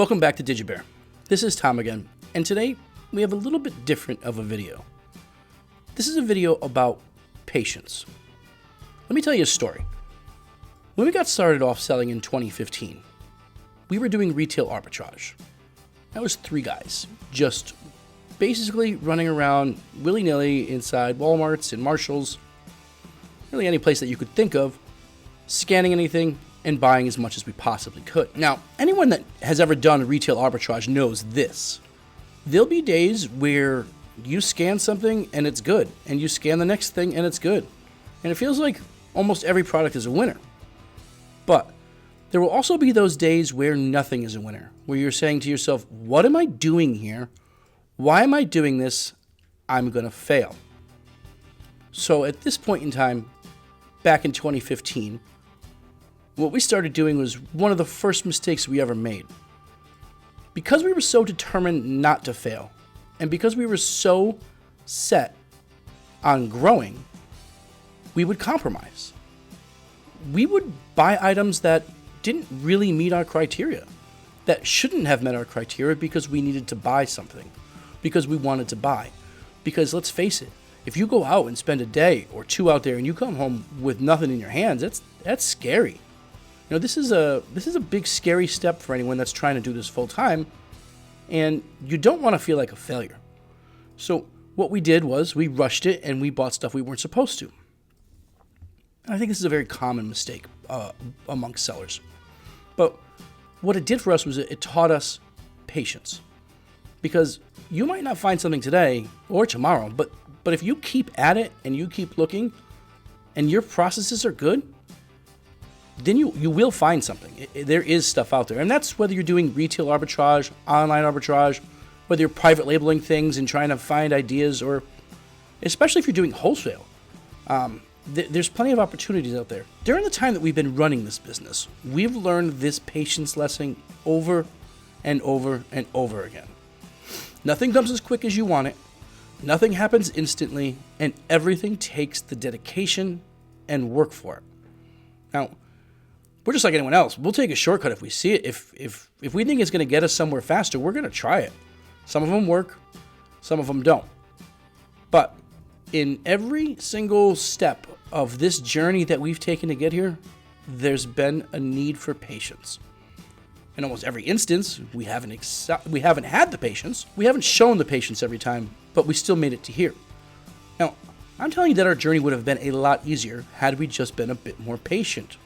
Welcome back to DigiBear. This is Tom again, and today we have a little bit different of a video. This is a video about patience. Let me tell you a story. When we got started off selling in 2015, we were doing retail arbitrage. That was 3 guys, just basically running around willy-nilly inside Walmarts and Marshalls, really any place that you could think of, scanning anything and buying as much as we possibly could. Now, anyone that has ever done retail arbitrage knows this. There'll be days where you scan something and it's good, and you scan the next thing and it's good. And it feels like almost every product is a winner. But there will also be those days where nothing is a winner, where you're saying to yourself, what am I doing here? Why am I doing this? I'm going to fail. So at this point in time, back in 2015, what we started doing was one of the first mistakes we ever made. Because we were so determined not to fail, and because we were so set on growing, we would compromise. We would buy items that didn't really meet our criteria, that shouldn't have met our criteria because we needed to buy something, because we wanted to buy. Because let's face it, if you go out and spend a day or 2 out there and you come home with nothing in your hands, that's scary. You know, this is a big scary step for anyone that's trying to do this full time, and you don't want to feel like a failure. So what we did was we rushed it and we bought stuff we weren't supposed to. And I think this is a very common mistake amongst sellers. But what it did for us was it taught us patience. Because you might not find something today or tomorrow, but if you keep at it and you keep looking and your processes are good, then you will find something. There is stuff out there. And that's whether you're doing retail arbitrage, online arbitrage, whether you're private labeling things and trying to find ideas, or especially if you're doing wholesale. There's plenty of opportunities out there. During the time that we've been running this business, we've learned this patience lesson over and over and over again. Nothing comes as quick as you want it. Nothing happens instantly, and everything takes the dedication and work for it. Now, we're just like anyone else. We'll take a shortcut if we see it. If we think it's going to get us somewhere faster, we're going to try it. Some of them work, some of them don't. But in every single step of this journey that we've taken to get here, there's been a need for patience. In almost every instance, we haven't had the patience. We haven't shown the patience every time, but we still made it to here. Now, I'm telling you that our journey would have been a lot easier had we just been a bit more patient.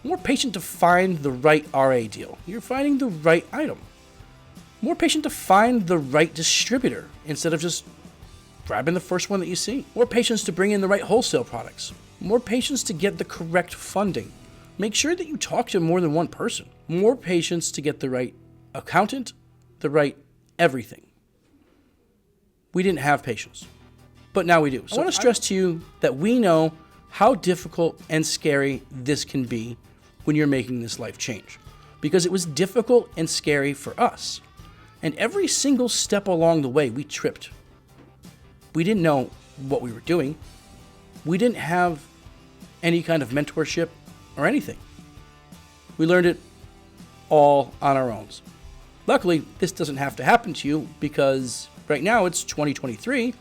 More patient to find the right RA deal. You're finding the right item. More patient to find the right distributor instead of just grabbing the first one that you see. More patience to bring in the right wholesale products. More patience to get the correct funding. Make sure that you talk to more than one person. More patience to get the right accountant, the right everything. We didn't have patience, but now we do. So I want to stress to you that we know how difficult and scary this can be when you're making this life change, because it was difficult and scary for us. And every single step along the way, we tripped. We didn't know what we were doing. We didn't have any kind of mentorship or anything. We learned it all on our own. Luckily, this doesn't have to happen to you, because right now it's 2023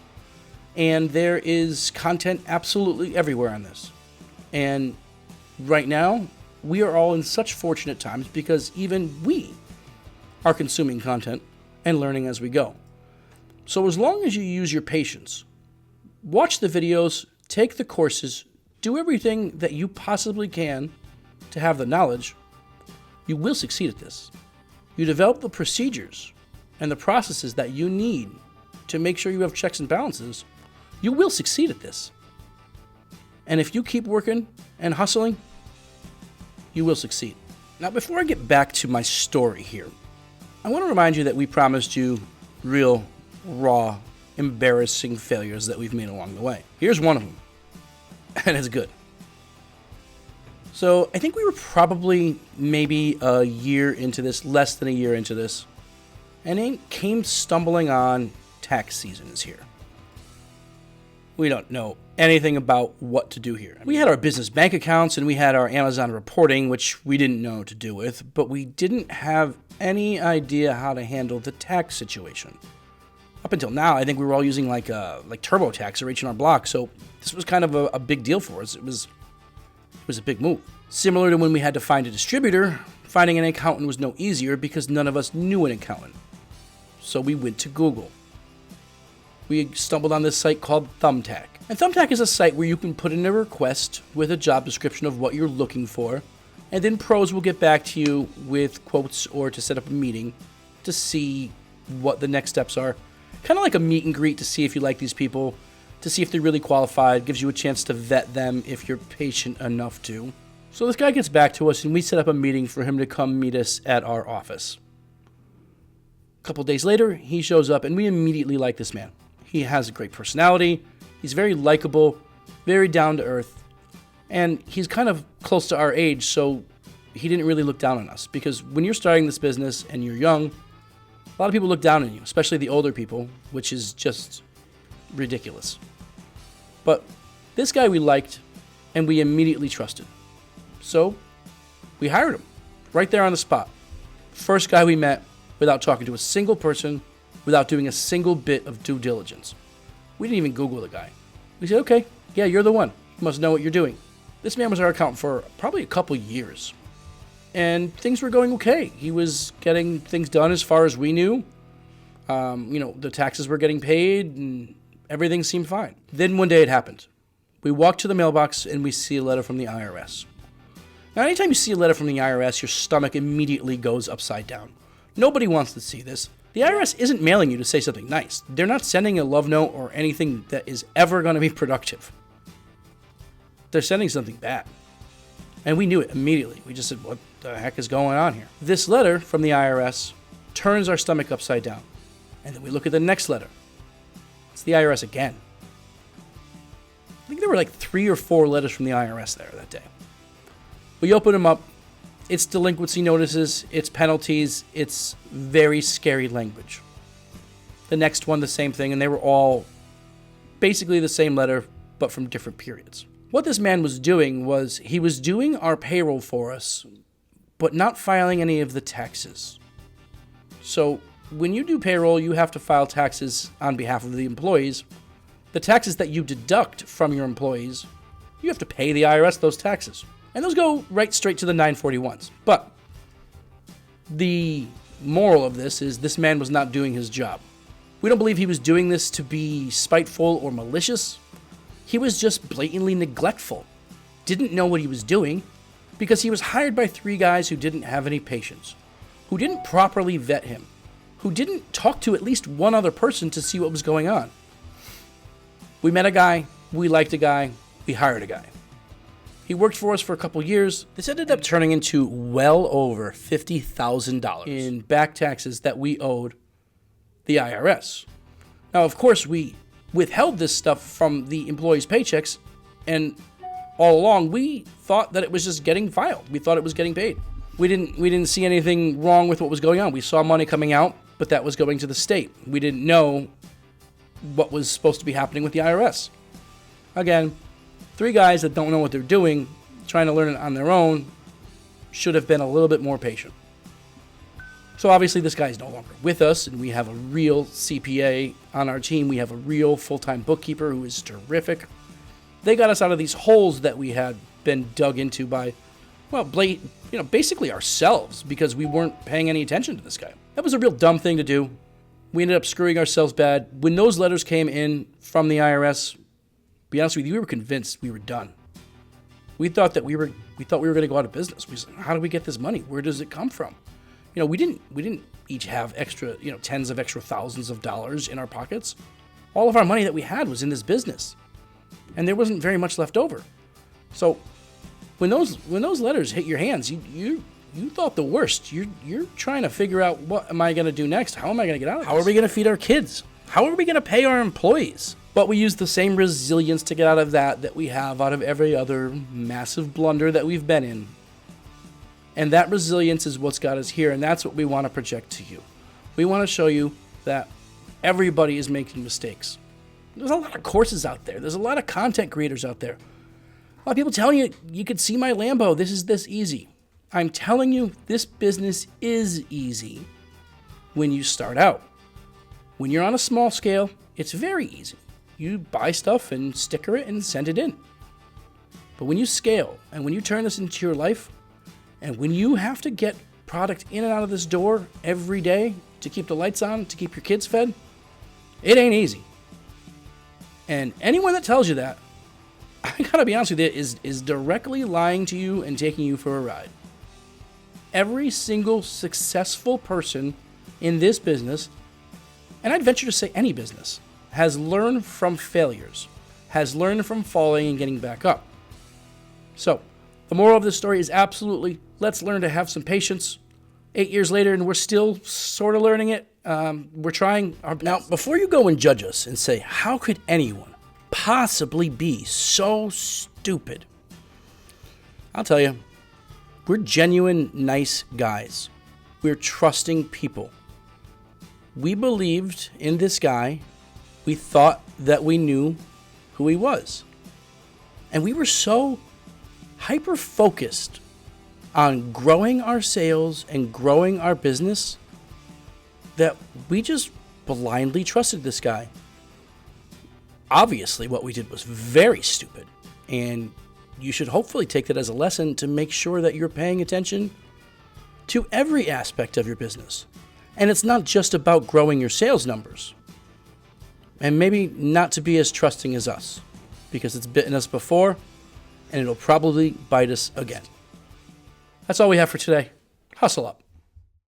and there is content absolutely everywhere on this. And right now, we are all in such fortunate times because even we are consuming content and learning as we go. So as long as you use your patience, watch the videos, take the courses, do everything that you possibly can to have the knowledge, you will succeed at this. You develop the procedures and the processes that you need to make sure you have checks and balances, you will succeed at this. And if you keep working and hustling, you will succeed. Now, before I get back to my story here, I want to remind you that we promised you real, raw, embarrassing failures that we've made along the way. Here's one of them, and it's good. So I think we were probably maybe a year into this, less than a year into this, and it came stumbling on tax season is here. We don't know anything about what to do here. We had our business bank accounts and we had our Amazon reporting, which we didn't know what to do with, but we didn't have any idea how to handle the tax situation. Up until now, I think we were all using like TurboTax or H&R Block, so this was kind of a big deal for us. It was a big move. Similar to when we had to find a distributor, finding an accountant was no easier because none of us knew an accountant. So we went to Google. We stumbled on this site called Thumbtack. And Thumbtack is a site where you can put in a request with a job description of what you're looking for, and then pros will get back to you with quotes or to set up a meeting to see what the next steps are. Kind of like a meet and greet to see if you like these people, to see if they're really qualified, gives you a chance to vet them if you're patient enough to. So this guy gets back to us and we set up a meeting for him to come meet us at our office. A couple days later, he shows up and we immediately like this man. He has a great personality, he's very likable, very down to earth, and he's kind of close to our age, so he didn't really look down on us. Because when you're starting this business and you're young, a lot of people look down on you, especially the older people, which is just ridiculous. But this guy we liked, and we immediately trusted. So we hired him right there on the spot. First guy we met without talking to a single person, without doing a single bit of due diligence. We didn't even Google the guy. We said, okay, yeah, you're the one. You must know what you're doing. This man was our accountant for probably a couple years. And things were going okay. He was getting things done as far as we knew. The taxes were getting paid and everything seemed fine. Then one day it happened. We walked to the mailbox and we see a letter from the IRS. Now, anytime you see a letter from the IRS, your stomach immediately goes upside down. Nobody wants to see this. The IRS isn't mailing you to say something nice. They're not sending a love note or anything that is ever going to be productive. They're sending something bad. And we knew it immediately. We just said, what the heck is going on here? This letter from the IRS turns our stomach upside down. And then we look at the next letter. It's the IRS again. I think there were like 3 or 4 letters from the IRS there that day. We open them up. It's delinquency notices, it's penalties, it's very scary language. The next one, the same thing, and they were all basically the same letter, but from different periods. What this man was doing was he was doing our payroll for us, but not filing any of the taxes. So when you do payroll, you have to file taxes on behalf of the employees. The taxes that you deduct from your employees, you have to pay the IRS those taxes. And those go right straight to the 941s. But the moral of this is this man was not doing his job. We don't believe he was doing this to be spiteful or malicious. He was just blatantly neglectful. Didn't know what he was doing because he was hired by 3 guys who didn't have any patience, who didn't properly vet him, who didn't talk to at least one other person to see what was going on. We met a guy, we liked a guy, we hired a guy. He worked for us for a couple years. This ended up turning into well over $50,000 in back taxes that we owed the IRS. Now, of course, we withheld this stuff from the employees' paychecks, and all along we thought that it was just getting filed. We thought it was getting paid. We didn't see anything wrong with what was going on. We saw money coming out, but that was going to the state. We didn't know what was supposed to be happening with the IRS. Again, 3 guys that don't know what they're doing, trying to learn it on their own, should have been a little bit more patient. So obviously this guy is no longer with us, and we have a real CPA on our team. We have a real full-time bookkeeper who is terrific. They got us out of these holes that we had been dug into by, basically ourselves, because we weren't paying any attention to this guy. That was a real dumb thing to do. We ended up screwing ourselves bad. When those letters came in from the IRS, be honest with you, we were convinced we were done. We thought we were going to go out of business. We said, how do we get this money? Where does it come from? We didn't each have extra, tens of extra thousands of dollars in our pockets. All of our money that we had was in this business, and there wasn't very much left over. So when those letters hit your hands, you thought the worst. You're trying to figure out, what am I going to do next? How am I going to get out of this? How are we going to feed our kids? How are we going to pay our employees? But we used the same resilience to get out of that we have out of every other massive blunder that we've been in. And that resilience is what's got us here, and that's what we want to project to you. We want to show you that everybody is making mistakes. There's a lot of courses out there. There's a lot of content creators out there. A lot of people telling you, you could see my Lambo. This is this easy. I'm telling you, this business is easy when you start out. When you're on a small scale, it's very easy. You buy stuff and sticker it and send it in. But when you scale and when you turn this into your life, and when you have to get product in and out of this door every day to keep the lights on, to keep your kids fed, it ain't easy. And anyone that tells you that, I gotta be honest with you, is directly lying to you and taking you for a ride. Every single successful person in this business, and I'd venture to say any business, has learned from failures, has learned from falling and getting back up. So, the moral of this story is absolutely, let's learn to have some patience. 8 years later, and we're still sort of learning it. We're trying our best. Now, before you go and judge us and say, how could anyone possibly be so stupid? I'll tell you, we're genuine, nice guys. We're trusting people. We believed in this guy. We thought that we knew who he was. And we were so hyper-focused on growing our sales and growing our business that we just blindly trusted this guy. Obviously, what we did was very stupid, and you should hopefully take that as a lesson to make sure that you're paying attention to every aspect of your business. And it's not just about growing your sales numbers. And maybe not to be as trusting as us, because it's bitten us before, and it'll probably bite us again. That's all we have for today. Hustle up.